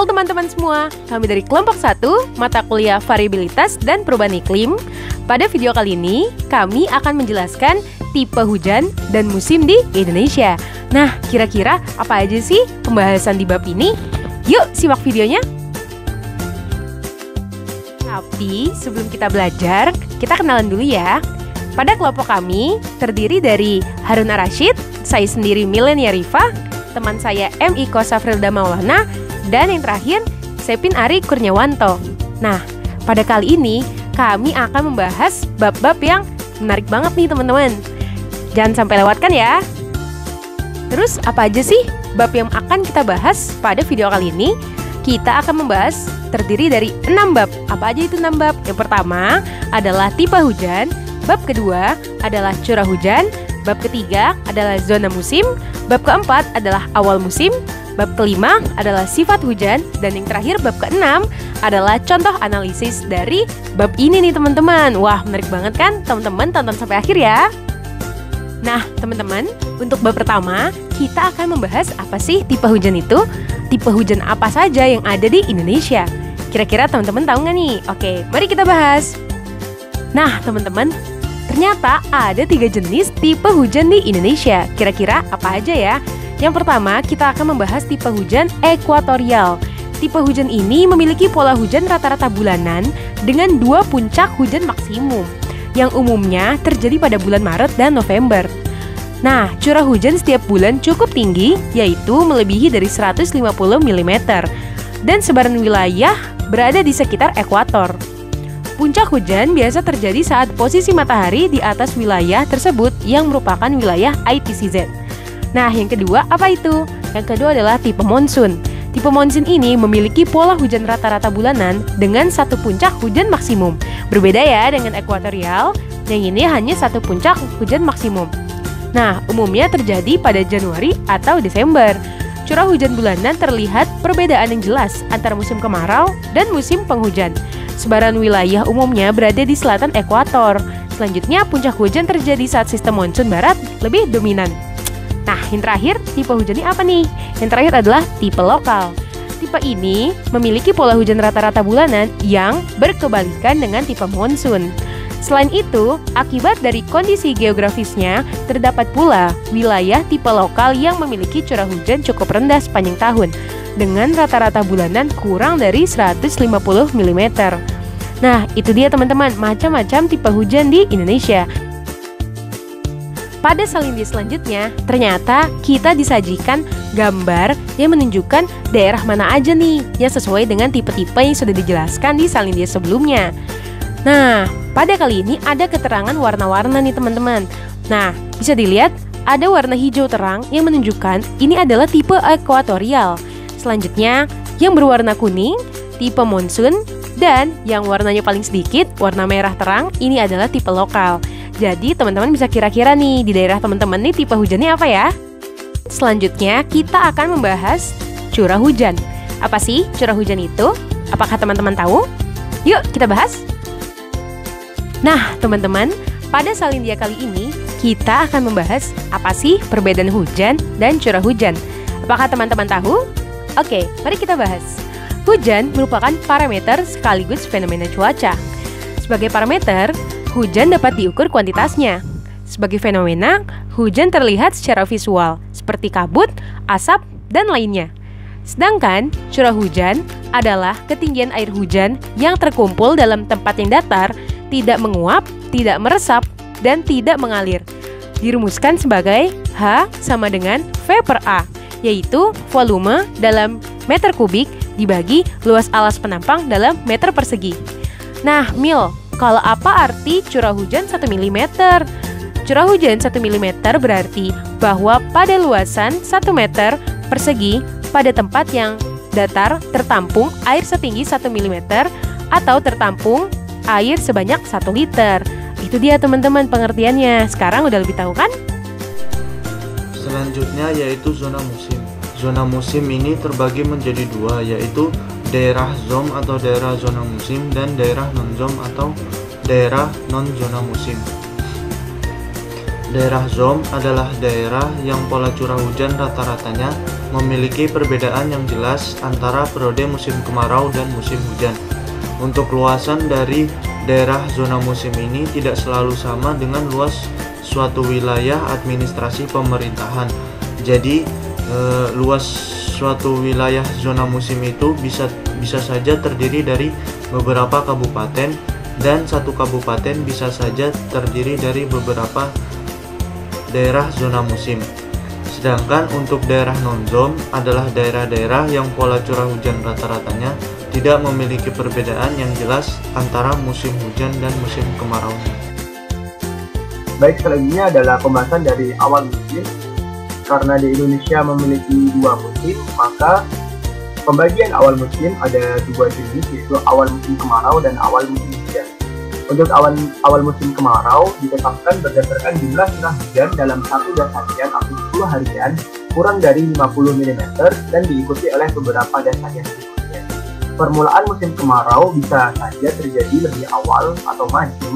Halo teman-teman semua, kami dari kelompok 1, mata kuliah variabilitas dan perubahan iklim. Pada video kali ini, kami akan menjelaskan tipe hujan dan musim di Indonesia. Nah, kira-kira apa aja sih pembahasan di bab ini? Yuk, simak videonya. Tapi sebelum kita belajar, kita kenalan dulu ya. Pada kelompok kami terdiri dari Harun Ar-Rasyid, saya sendiri Milenia Rifa, teman saya M. Iko Safrilda Maulana, dan yang terakhir, Sepin Ari Kurniawanto. Nah, pada kali ini kami akan membahas bab-bab yang menarik banget nih teman-teman. Jangan sampai lewatkan ya. Terus apa aja sih bab yang akan kita bahas pada video kali ini? Kita akan membahas terdiri dari 6 bab. Apa aja itu 6 bab? Yang pertama adalah tipe hujan. Bab kedua adalah curah hujan. Bab ketiga adalah zona musim. Bab keempat adalah awal musim. Bab kelima adalah sifat hujan. Dan yang terakhir bab keenam adalah contoh analisis dari bab ini nih teman-teman. Wah, menarik banget kan? Teman-teman tonton sampai akhir ya. Nah teman-teman, untuk bab pertama kita akan membahas apa sih tipe hujan itu? Tipe hujan apa saja yang ada di Indonesia? Kira-kira teman-teman tahu nggak nih? Oke, mari kita bahas. Nah teman-teman, ternyata ada 3 jenis tipe hujan di Indonesia. Kira-kira apa aja ya? Yang pertama, kita akan membahas tipe hujan ekuatorial. Tipe hujan ini memiliki pola hujan rata-rata bulanan dengan 2 puncak hujan maksimum, yang umumnya terjadi pada bulan Maret dan November. Nah, curah hujan setiap bulan cukup tinggi, yaitu melebihi dari 150 mm, dan sebaran wilayah berada di sekitar ekuator. Puncak hujan biasa terjadi saat posisi matahari di atas wilayah tersebut yang merupakan wilayah ITCZ. Nah, yang kedua apa itu? Yang kedua adalah tipe monsun. Tipe monsun ini memiliki pola hujan rata-rata bulanan dengan 1 puncak hujan maksimum. Berbeda ya dengan ekuatorial, yang ini hanya 1 puncak hujan maksimum. Nah, umumnya terjadi pada Januari atau Desember. Curah hujan bulanan terlihat perbedaan yang jelas antara musim kemarau dan musim penghujan. Sebaran wilayah umumnya berada di selatan ekuator. Selanjutnya, puncak hujan terjadi saat sistem monsun barat lebih dominan. Nah, yang terakhir, tipe hujan ini apa nih? Yang terakhir adalah tipe lokal. Tipe ini memiliki pola hujan rata-rata bulanan yang berkebalikan dengan tipe monsun. Selain itu, akibat dari kondisi geografisnya, terdapat pula wilayah tipe lokal yang memiliki curah hujan cukup rendah sepanjang tahun, dengan rata-rata bulanan kurang dari 150 mm. Nah, itu dia teman-teman, macam-macam tipe hujan di Indonesia. Pada salindia selanjutnya, ternyata kita disajikan gambar yang menunjukkan daerah mana aja nih yang sesuai dengan tipe-tipe yang sudah dijelaskan di salindia sebelumnya. Nah, pada kali ini ada keterangan warna-warna nih teman-teman. Nah, bisa dilihat ada warna hijau terang yang menunjukkan ini adalah tipe ekuatorial. Selanjutnya, yang berwarna kuning, tipe monsun, dan yang warnanya paling sedikit, warna merah terang, ini adalah tipe lokal. Jadi teman-teman bisa kira-kira nih di daerah teman-teman nih tipe hujannya apa ya? Selanjutnya kita akan membahas curah hujan. Apa sih curah hujan itu? Apakah teman-teman tahu? Yuk kita bahas. Nah teman-teman, pada salindia kali ini kita akan membahas apa sih perbedaan hujan dan curah hujan. Apakah teman-teman tahu? Oke, mari kita bahas. Hujan merupakan parameter sekaligus fenomena cuaca. Sebagai parameter, hujan dapat diukur kuantitasnya. Sebagai fenomena, hujan terlihat secara visual, seperti kabut, asap, dan lainnya. Sedangkan, curah hujan adalah ketinggian air hujan yang terkumpul dalam tempat yang datar, tidak menguap, tidak meresap, dan tidak mengalir. Dirumuskan sebagai H sama dengan V per A, yaitu volume dalam meter kubik dibagi luas alas penampang dalam meter persegi. Nah, Mil, kalau apa arti curah hujan 1 mm? Curah hujan 1 mm berarti bahwa pada luasan 1 meter persegi pada tempat yang datar tertampung air setinggi 1 mm atau tertampung air sebanyak 1 liter. Itu dia teman-teman pengertiannya. Sekarang udah lebih tahu kan? Selanjutnya yaitu zona musim. Zona musim ini terbagi menjadi 2, yaitu daerah ZOM atau daerah zona musim dan daerah non-ZOM atau daerah non-zona musim. Daerah ZOM adalah daerah yang pola curah hujan rata-ratanya memiliki perbedaan yang jelas antara periode musim kemarau dan musim hujan. Untuk luasan dari daerah zona musim ini tidak selalu sama dengan luas suatu wilayah administrasi pemerintahan. Jadi luas suatu wilayah zona musim itu bisa saja terdiri dari beberapa kabupaten, dan satu kabupaten bisa saja terdiri dari beberapa daerah zona musim. Sedangkan untuk daerah non-zone adalah daerah-daerah yang pola curah hujan rata-ratanya tidak memiliki perbedaan yang jelas antara musim hujan dan musim kemarau. Baik, selanjutnya adalah pembahasan dari awal musim. Karena di Indonesia memiliki dua musim, maka pembagian awal musim ada dua jenis, yaitu awal musim kemarau dan awal musim hujan. Untuk awal musim kemarau ditetapkan berdasarkan jumlah curah hujan dalam satu dasarian atau 10 harian kurang dari 50 mm dan diikuti oleh beberapa dasarian berikutnya. Permulaan musim kemarau bisa saja terjadi lebih awal atau maju,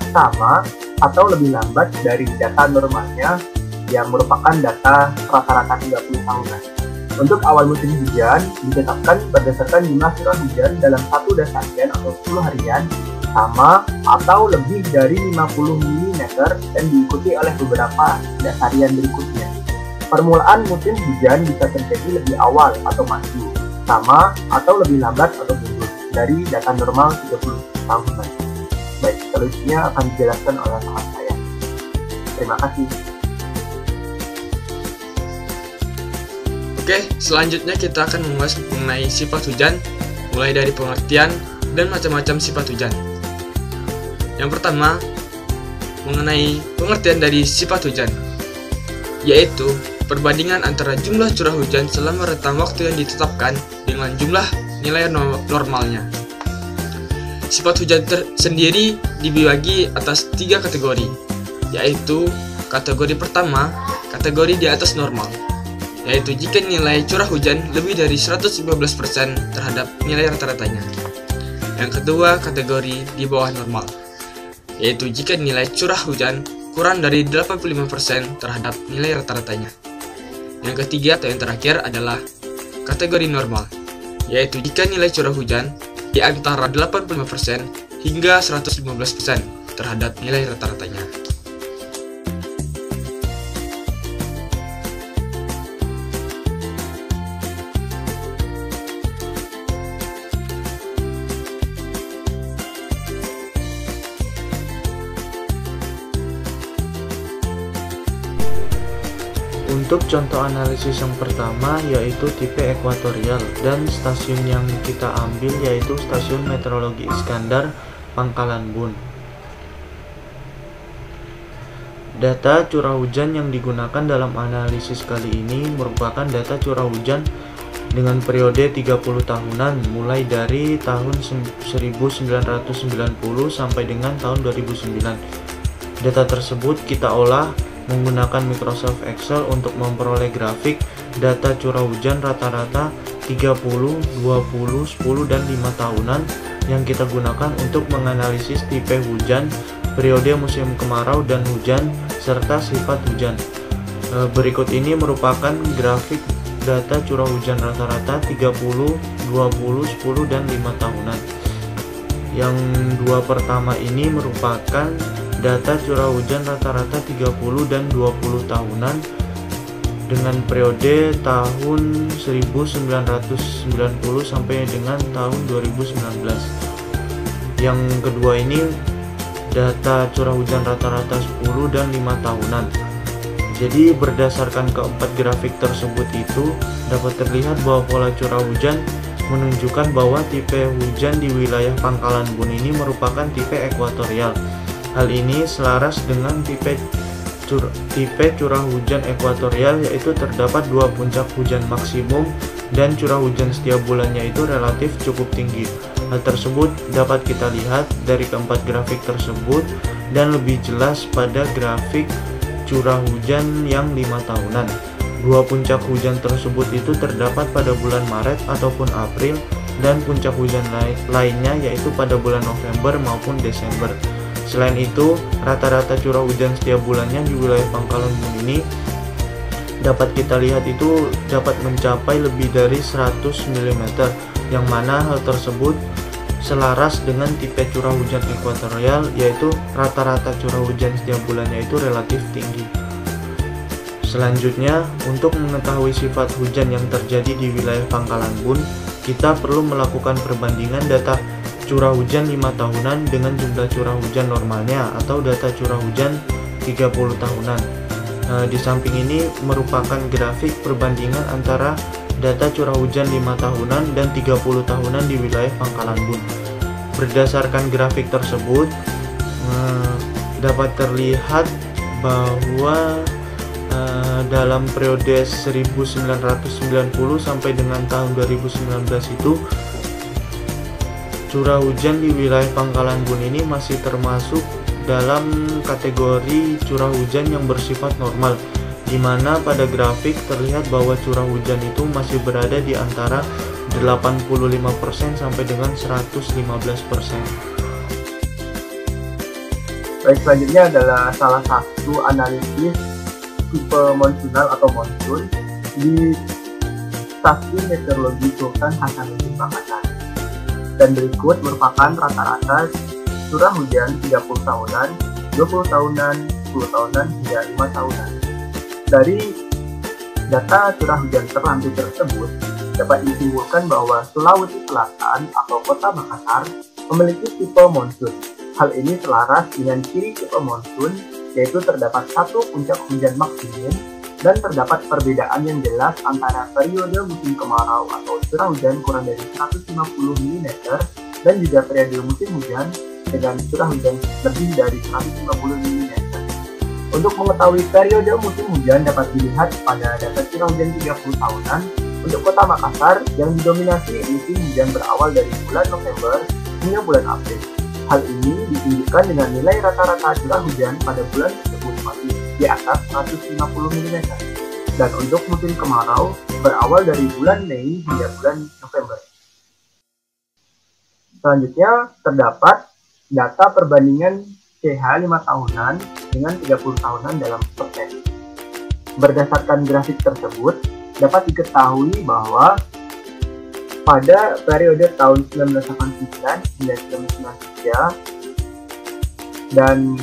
sama, atau lebih lambat dari data normalnya yang merupakan data rata-rata 30 tahunan. Untuk awal musim hujan ditetapkan berdasarkan jumlah curah hujan dalam satu dasarian atau 10 harian sama atau lebih dari 50 mm dan diikuti oleh beberapa dasarian berikutnya. Permulaan musim hujan bisa terjadi lebih awal atau maju, sama atau lebih lambat atau mundur dari data normal 30 tahunan. Baik, selanjutnya akan dijelaskan oleh teman saya. Terima kasih. Oke, selanjutnya kita akan membahas mengenai sifat hujan, mulai dari pengertian dan macam-macam sifat hujan. Yang pertama, mengenai pengertian dari sifat hujan, yaitu perbandingan antara jumlah curah hujan selama rentang waktu yang ditetapkan dengan jumlah nilai normalnya. Sifat hujan sendiri dibagi atas 3 kategori, yaitu kategori pertama, kategori di atas normal, yaitu jika nilai curah hujan lebih dari 115% terhadap nilai rata-ratanya. Yang kedua, kategori di bawah normal, yaitu jika nilai curah hujan kurang dari 85% terhadap nilai rata-ratanya. Yang ketiga atau yang terakhir adalah kategori normal, yaitu jika nilai curah hujan di antara 85% hingga 115% terhadap nilai rata-ratanya. Untuk contoh analisis yang pertama yaitu tipe ekuatorial, dan stasiun yang kita ambil yaitu Stasiun Meteorologi Iskandar, Pangkalan Bun. Data curah hujan yang digunakan dalam analisis kali ini merupakan data curah hujan dengan periode 30 tahunan mulai dari tahun 1990 sampai dengan tahun 2009. Data tersebut kita olah menggunakan Microsoft Excel untuk memperoleh grafik data curah hujan rata-rata 30, 20, 10, dan 5 tahunan yang kita gunakan untuk menganalisis tipe hujan, periode musim kemarau dan hujan, serta sifat hujan. Berikut ini merupakan grafik data curah hujan rata-rata 30, 20, 10, dan 5 tahunan. Yang dua pertama ini merupakan data curah hujan rata-rata 30 dan 20 tahunan dengan periode tahun 1990 sampai dengan tahun 2019. Yang kedua ini data curah hujan rata-rata 10 dan 5 tahunan. Jadi berdasarkan keempat grafik tersebut itu dapat terlihat bahwa pola curah hujan menunjukkan bahwa tipe hujan di wilayah Pangkalan Bun ini merupakan tipe ekuatorial. Hal ini selaras dengan tipe curah hujan ekuatorial, yaitu terdapat dua puncak hujan maksimum dan curah hujan setiap bulannya itu relatif cukup tinggi. Hal tersebut dapat kita lihat dari keempat grafik tersebut dan lebih jelas pada grafik curah hujan yang 5 tahunan. Dua puncak hujan tersebut itu terdapat pada bulan Maret ataupun April, dan puncak hujan lainnya yaitu pada bulan November maupun Desember. Selain itu, rata-rata curah hujan setiap bulannya di wilayah Pangkalan Bun ini dapat kita lihat itu dapat mencapai lebih dari 100 mm, yang mana hal tersebut selaras dengan tipe curah hujan ekuatorial, yaitu rata-rata curah hujan setiap bulannya itu relatif tinggi. Selanjutnya, untuk mengetahui sifat hujan yang terjadi di wilayah Pangkalan Bun, kita perlu melakukan perbandingan data curah hujan 5 tahunan dengan jumlah curah hujan normalnya atau data curah hujan 30 tahunan. Di samping ini merupakan grafik perbandingan antara data curah hujan 5 tahunan dan 30 tahunan di wilayah Pangkalan Bun. Berdasarkan grafik tersebut, dapat terlihat bahwa dalam periode 1990 sampai dengan tahun 2019 itu curah hujan di wilayah Pangkalan Bun ini masih termasuk dalam kategori curah hujan yang bersifat normal, di mana pada grafik terlihat bahwa curah hujan itu masih berada di antara 85% sampai dengan 115%. Baik, selanjutnya adalah salah satu analisis tipe monsunal atau monsun di Stasiun Meteorologi Sultan Hasanuddin Makassar. Dan berikut merupakan rata-rata curah hujan 30 tahunan, 20 tahunan, 10 tahunan, hingga 5 tahunan. Dari data curah hujan terlanjur tersebut, dapat disimpulkan bahwa Sulawesi Selatan atau Kota Makassar memiliki tipe monsun. Hal ini selaras dengan ciri tipe monsun, yaitu terdapat satu puncak hujan maksimum dan terdapat perbedaan yang jelas antara periode musim kemarau atau curah hujan kurang dari 150 mm dan juga periode musim hujan dengan curah hujan lebih dari 150 mm. Untuk mengetahui periode musim hujan dapat dilihat pada data curah hujan 30 tahunan untuk Kota Makassar yang didominasi musim hujan berawal dari bulan November hingga bulan April. Hal ini ditunjukkan dengan nilai rata-rata curah hujan pada bulan tersebut masih di atas 150 mm. Dan untuk musim kemarau berawal dari bulan Mei hingga bulan November. Selanjutnya terdapat data perbandingan CH 5 tahunan dengan 30 tahunan dalam persen. Berdasarkan grafik tersebut, dapat diketahui bahwa pada periode tahun 1989 hingga 1993 dan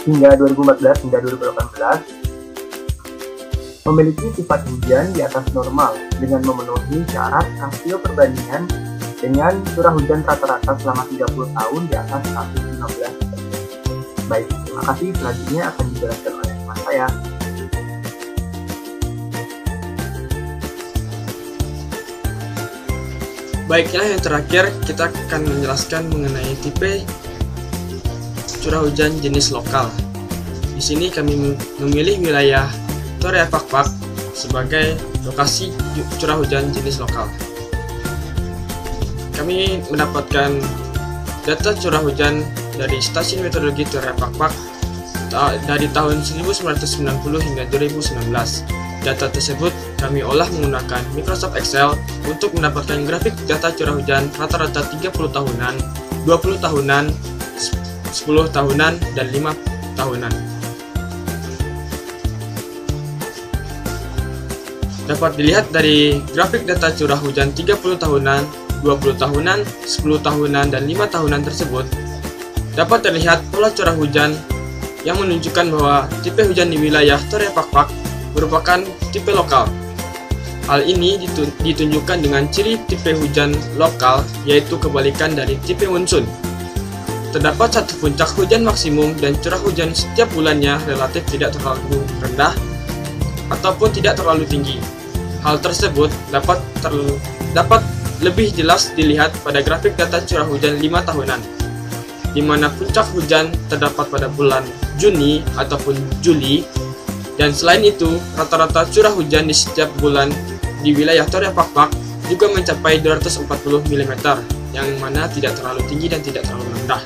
hingga 2014 hingga 2018 memiliki sifat hujan di atas normal dengan memenuhi syarat rasio perbandingan dengan curah hujan rata-rata selama 30 tahun di atas 115%. Baik, terima kasih. Selanjutnya akan dijelaskan oleh teman saya. Baiklah, yang terakhir kita akan menjelaskan mengenai tipe curah hujan jenis lokal. Di sini kami memilih wilayah Torea Pakpak sebagai lokasi curah hujan jenis lokal. Kami mendapatkan data curah hujan dari Stasiun Meteorologi Torea Pakpak dari tahun 1990 hingga 2019. Data tersebut kami olah menggunakan Microsoft Excel untuk mendapatkan grafik data curah hujan rata-rata 30 tahunan, 20 tahunan, 10 tahunan, dan 5 tahunan. Dapat dilihat dari grafik data curah hujan 30 tahunan, 20 tahunan, 10 tahunan, dan 5 tahunan tersebut, dapat terlihat pola curah hujan yang menunjukkan bahwa tipe hujan di wilayah Torea Pakpak merupakan tipe lokal. Hal ini ditunjukkan dengan ciri tipe hujan lokal, yaitu kebalikan dari tipe monsun. Terdapat satu puncak hujan maksimum dan curah hujan setiap bulannya relatif tidak terlalu rendah ataupun tidak terlalu tinggi. Hal tersebut dapat lebih jelas dilihat pada grafik data curah hujan 5 tahunan, di mana puncak hujan terdapat pada bulan Juni ataupun Juli. Dan selain itu, rata-rata curah hujan di setiap bulan di wilayah Torea Pakpak juga mencapai 240 mm, yang mana tidak terlalu tinggi dan tidak terlalu rendah.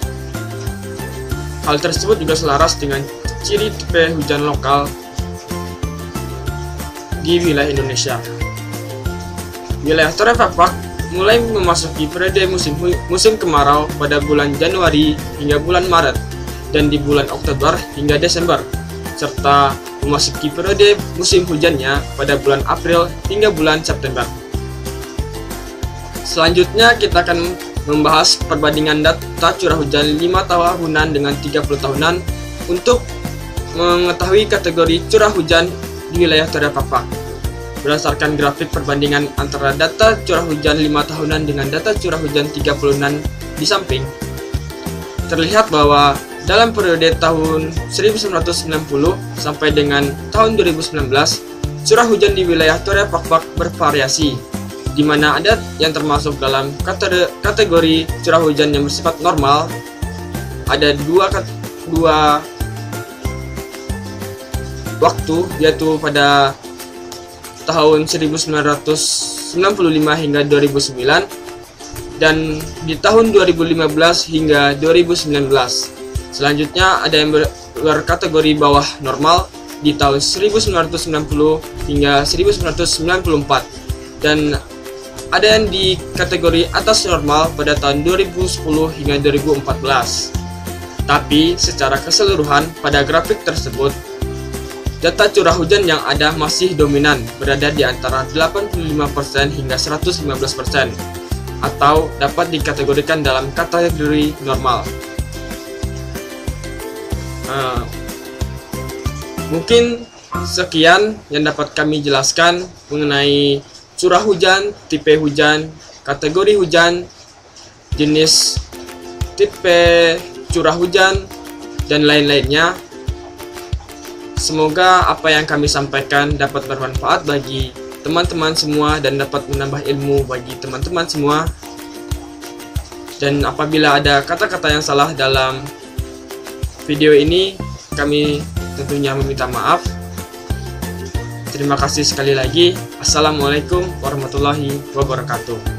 Hal tersebut juga selaras dengan ciri tipe hujan lokal di wilayah Indonesia. Wilayah Torea Pakpak mulai memasuki periode musim kemarau pada bulan Januari hingga bulan Maret, dan di bulan Oktober hingga Desember, serta memasuki periode musim hujannya pada bulan April hingga bulan September. Selanjutnya kita akan membahas perbandingan data curah hujan 5 tahunan dengan 30 tahunan untuk mengetahui kategori curah hujan di wilayah Toria Pak. Berdasarkan grafik perbandingan antara data curah hujan 5 tahunan dengan data curah hujan 30 tahunan di samping, terlihat bahwa dalam periode tahun 1990 sampai dengan tahun 2019, curah hujan di wilayah Toria Pak bervariasi, di mana ada yang termasuk dalam kategori curah hujan yang bersifat normal. Ada dua waktu, yaitu pada tahun 1995 hingga 2009 dan di tahun 2015 hingga 2019. Selanjutnya ada yang berkategori bawah normal di tahun 1990 hingga 1994 dan ada yang di kategori atas normal pada tahun 2010 hingga 2014. Tapi secara keseluruhan pada grafik tersebut, data curah hujan yang ada masih dominan berada di antara 85% hingga 115% atau dapat dikategorikan dalam kategori normal. Mungkin sekian yang dapat kami jelaskan mengenai curah hujan, tipe hujan, kategori hujan, jenis tipe curah hujan, dan lain-lainnya. Semoga apa yang kami sampaikan dapat bermanfaat bagi teman-teman semua dan dapat menambah ilmu bagi teman-teman semua. Dan apabila ada kata-kata yang salah dalam video ini, kami tentunya meminta maaf. Terima kasih sekali lagi. Assalamualaikum warahmatullahi wabarakatuh.